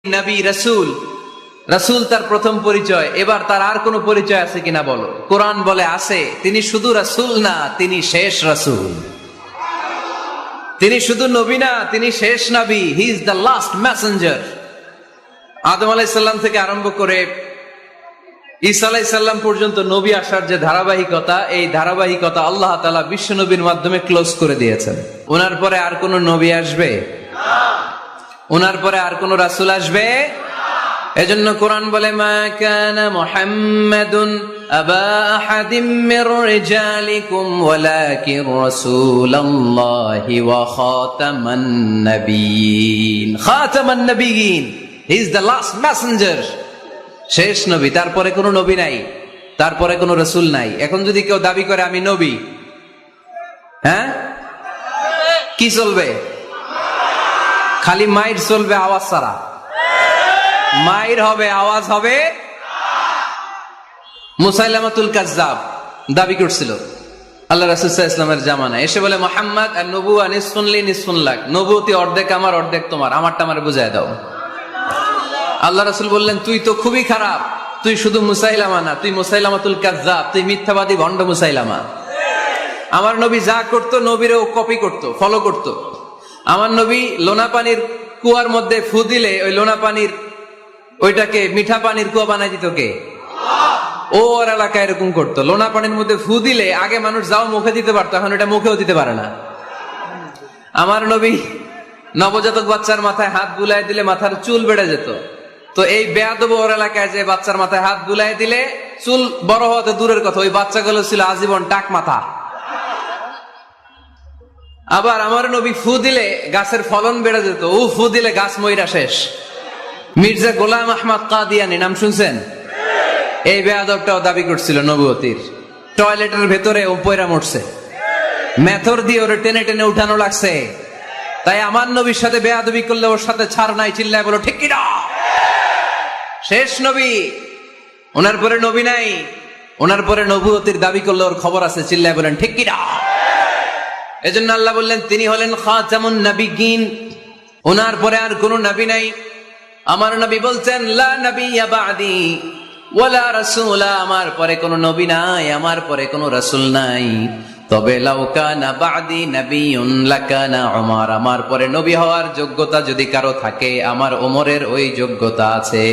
নবী রাসূল, রাসূল তার প্রথম পরিচয়। এবার তার আর কোনো পরিচয় আছে কিনা বলো? কোরআন বলে আছে। তিনি শুধু রাসূল না, তিনি শেষ রাসূল। তিনি শুধু নবী না, তিনি শেষ নবী। He is the last messenger. আদম আলাইহিস সালাম থেকে আরম্ভ করে ঈসা আলাইহিস সালাম পর্যন্ত নবী আসার যে ধারাবাহিকতা, এই ধারাবাহিকতা আল্লাহ তাআলা বিশ্ব নবীর মাধ্যমে ক্লোজ করে দিয়েছেন। ওনার পরে আর কোন নবী আসবে না, ওনার পরে আর কোন রাসূল আসবে না। এজন্য কোরআন বলে, মা কানা মুহাম্মাদুন আবা আহাদিম মির রিজালিকুম ওয়ালাকিন রাসূলুল্লাহি ওয়া খাতামান নাবিয়্যিন। খাতামান নাবিয়্যিন, he is the last messenger, শেষ নবী। তারপরে কোনো নবী নাই, তারপরে কোনো রাসূল নাই। এখন যদি কেউ দাবি করে আমি নবী, হ্যাঁ, কি চলবে? খালি মাইর চলবে, আওয়াজ ছাড়া। মাইর হবে, আওয়াজ হবে। মুসাইলামাতুল কাজ্জাব দাবি করছিল আল্লাহ রাসূল সাল্লাল্লাহু আলাইহি ওয়াসাল্লামের জামানায়, এসে বলে, মুহাম্মদ আর নবুয়া নিসফুন লি নিসফুন লাক, নবুয়তি অর্ধেক আমার অর্ধেক তোমার, আমারটা আমারে বুঝায় দাও। আল্লাহ রাসূল বললেন, তুই তো খুবই খারাপ, তুই শুধু মুসাইলামা না, তুই মুসাইলামাতুল কাজ্জাব, তুই মিথ্যাবাদী ভণ্ড মুসাইলামা। আমার নবী যা করতো নবীরও কপি করতো, ফলো করতো। আমার নবী লোনা পানির কুয়ার মধ্যে ফু দিলে ওই লোনা পানির ওইটাকে মিঠা পানির কুয়া বানাই দিত কে? ওর এলাকায় এরকম করতো। লোনা পানির মধ্যে ফু দিলে আগে মানুষ যাও মুখে দিতে পারতো, এখন এটা মুখেও দিতে পারে না। আমার নবী নবজাতক বাচ্চার মাথায় হাত বুলাই দিলে মাথার চুল বেড়ে যেত। তো এই বেয়াদব ওর এলাকায় যে বাচ্চার মাথায় হাত বুলাই দিলে চুল বড় হওয়াতে দূরের কথা, ওই বাচ্চাগুলো ছিল আজীবন টাক মাথা। আবার আমার নবী ফু দিলে গাছের ফলন বেড়ে যেত, ও ফু দিলে গাছ মইরা শেষ। মির্জা গোলাম আহমদ কাদিয়ানি নাম শুনছেন? এই বেয়াদবটাও দাবি করছিল নবুয়তির। টয়লেটের ভেতরে ও পয়রা মরছে, মেথর দিয়ে ওরে টেনে টেনে উঠানো লাগছে। তাই আমার নবীর সাথে বেয়াদবি করলে ওর সাথে ছাড় নাই, চিল্লায় বলো ঠিক কিনা? শেষ নবী, ওনার পরে নবী নাই। ওনার পরে নবুয়তির দাবি করলে ওর খবর আছে, চিল্লায় বলেন ঠিক কিনা? এজন্য আল্লাহ বললেন তিনি হলেন খাতামুন নাবিয়্যিন, ওনার পরে আর কোন নবী নাই। আমার নবী বলছেন, লা নাবিয়্যা বা'দি ওয়ালা রাসূলা, আমার পরে কোন নবী নাই, আমার পরে কোন রাসূল নাই। তবে লাউ কানা বা'দি নাবিয়্যুন লাকানা উমর, আমার পরে নবী হওয়ার যোগ্যতা যদি কারো থাকে, আমার ওমরের ওই যোগ্যতা আছে।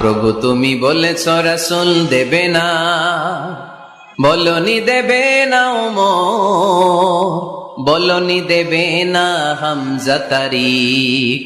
প্রভু তুমি বলেছ রাসূল দেবে না, বলনি দেবে না ওমর, বলনি দেবে না হামজা তারিক,